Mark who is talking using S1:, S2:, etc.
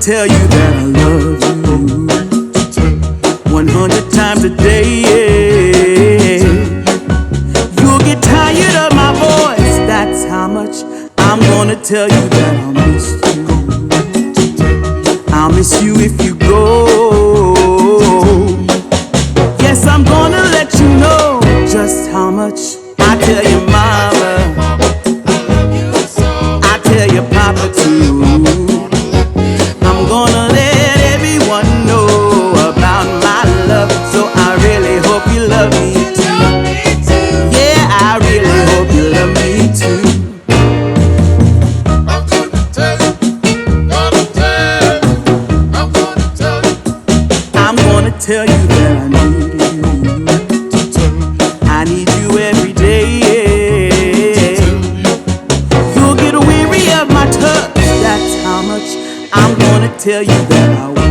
S1: tell you that I love you 100 times a day. You'll get tired of my voice, that's how much I'm gonna tell you that I'll miss you. I'll miss you if you go. Yes, I'm gonna let you know just how much I tell your mama, I tell your papa too. I'm gonna let everyone know about my love, so I really hope you love me too. Yeah, I really hope you love me too.
S2: I'm gonna tell you, gonna tell you, I'm gonna tell you.
S1: I'm gonna tell you that I need you. I need you every day. You'll get weary of my touch, that's how much I'm gonna tell you that I